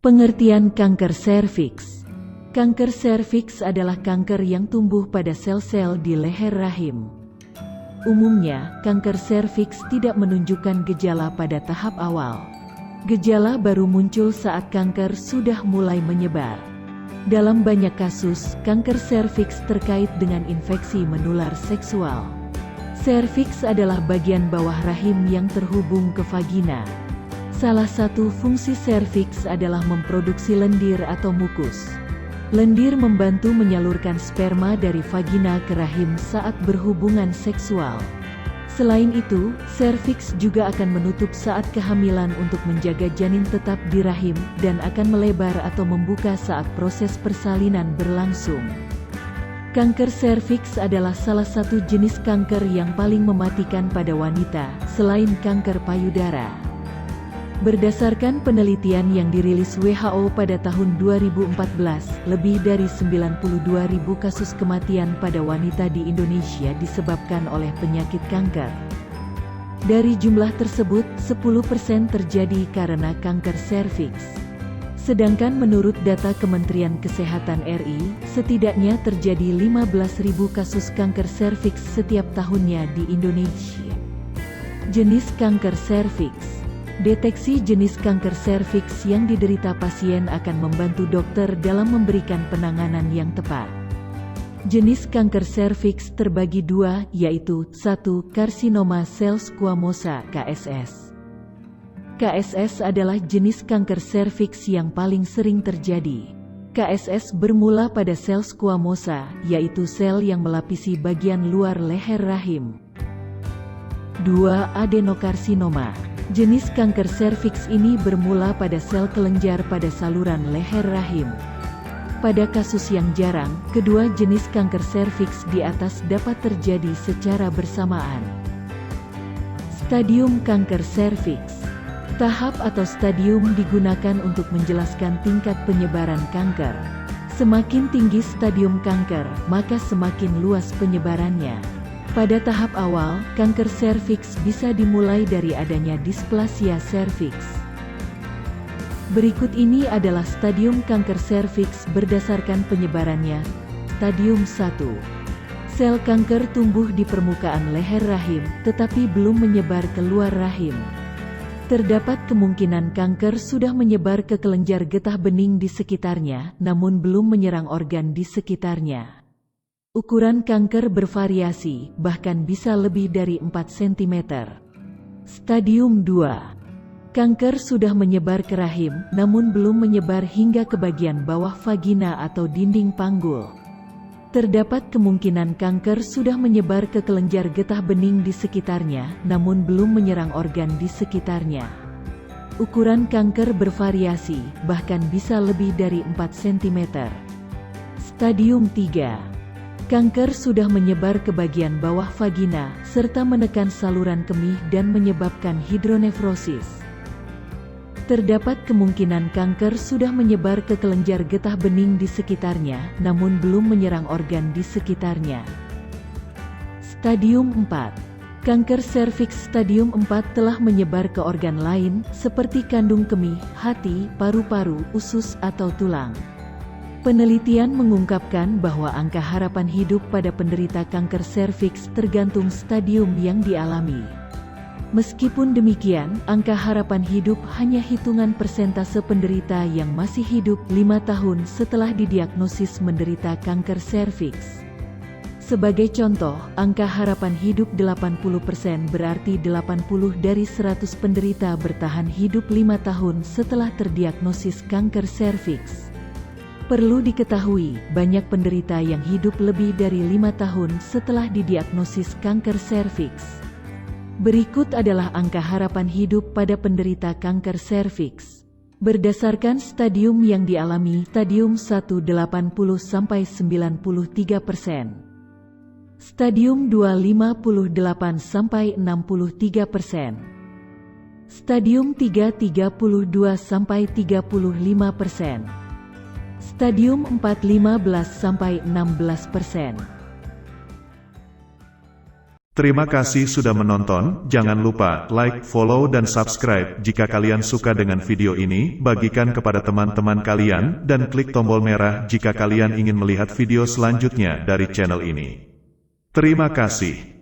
Pengertian kanker serviks. Kanker serviks adalah kanker yang tumbuh pada sel-sel di leher rahim. Umumnya, kanker serviks tidak menunjukkan gejala pada tahap awal. Gejala baru muncul saat kanker sudah mulai menyebar. Dalam banyak kasus, kanker serviks terkait dengan infeksi menular seksual. Serviks adalah bagian bawah rahim yang terhubung ke vagina. Salah satu fungsi serviks adalah memproduksi lendir atau mukus. Lendir membantu menyalurkan sperma dari vagina ke rahim saat berhubungan seksual. Selain itu, serviks juga akan menutup saat kehamilan untuk menjaga janin tetap di rahim dan akan melebar atau membuka saat proses persalinan berlangsung. Kanker serviks adalah salah satu jenis kanker yang paling mematikan pada wanita, selain kanker payudara. Berdasarkan penelitian yang dirilis WHO pada tahun 2014, lebih dari 92.000 kasus kematian pada wanita di Indonesia disebabkan oleh penyakit kanker. Dari jumlah tersebut, 10% terjadi karena kanker serviks. Sedangkan menurut data Kementerian Kesehatan RI, setidaknya terjadi 15.000 kasus kanker serviks setiap tahunnya di Indonesia. Jenis kanker serviks. Deteksi jenis kanker serviks yang diderita pasien akan membantu dokter dalam memberikan penanganan yang tepat. Jenis kanker serviks terbagi dua, yaitu 1. Karsinoma sel squamosa (KSS). KSS adalah jenis kanker serviks yang paling sering terjadi. KSS bermula pada sel squamosa, yaitu sel yang melapisi bagian luar leher rahim. 2. Adenokarsinoma. Jenis kanker serviks ini bermula pada sel kelenjar pada saluran leher rahim. Pada kasus yang jarang, kedua jenis kanker serviks di atas dapat terjadi secara bersamaan. Stadium kanker serviks. Tahap atau stadium digunakan untuk menjelaskan tingkat penyebaran kanker. Semakin tinggi stadium kanker, maka semakin luas penyebarannya. Pada tahap awal, kanker serviks bisa dimulai dari adanya displasia serviks. Berikut ini adalah stadium kanker serviks berdasarkan penyebarannya. Stadium 1. Sel kanker tumbuh di permukaan leher rahim, tetapi belum menyebar keluar rahim. Terdapat kemungkinan kanker sudah menyebar ke kelenjar getah bening di sekitarnya, namun belum menyerang organ di sekitarnya. Ukuran kanker bervariasi, bahkan bisa lebih dari 4 cm. Stadium 2. Kanker sudah menyebar ke rahim, namun belum menyebar hingga ke bagian bawah vagina atau dinding panggul. Terdapat kemungkinan kanker sudah menyebar ke kelenjar getah bening di sekitarnya, namun belum menyerang organ di sekitarnya. Ukuran kanker bervariasi, bahkan bisa lebih dari 4 cm. Stadium 3. Kanker sudah menyebar ke bagian bawah vagina, serta menekan saluran kemih dan menyebabkan hidronefrosis. Terdapat kemungkinan kanker sudah menyebar ke kelenjar getah bening di sekitarnya, namun belum menyerang organ di sekitarnya. Stadium 4. Kanker serviks stadium 4 telah menyebar ke organ lain, seperti kandung kemih, hati, paru-paru, usus, atau tulang. Penelitian mengungkapkan bahwa angka harapan hidup pada penderita kanker serviks tergantung stadium yang dialami. Meskipun demikian, angka harapan hidup hanya hitungan persentase penderita yang masih hidup 5 tahun setelah didiagnosis menderita kanker serviks. Sebagai contoh, angka harapan hidup 80% berarti 80 dari 100 penderita bertahan hidup 5 tahun setelah terdiagnosis kanker serviks. Perlu diketahui, banyak penderita yang hidup lebih dari 5 tahun setelah didiagnosis kanker serviks. Berikut adalah angka harapan hidup pada penderita kanker serviks. Berdasarkan stadium yang dialami, stadium 1 80–93%. Stadium 2 58–63%. Stadium 3 32–35%. Stadium 4 15–16%. Terima kasih sudah menonton, jangan lupa like, follow dan subscribe jika kalian suka dengan video ini, bagikan kepada teman-teman kalian, dan klik tombol merah jika kalian ingin melihat video selanjutnya dari channel ini. Terima kasih.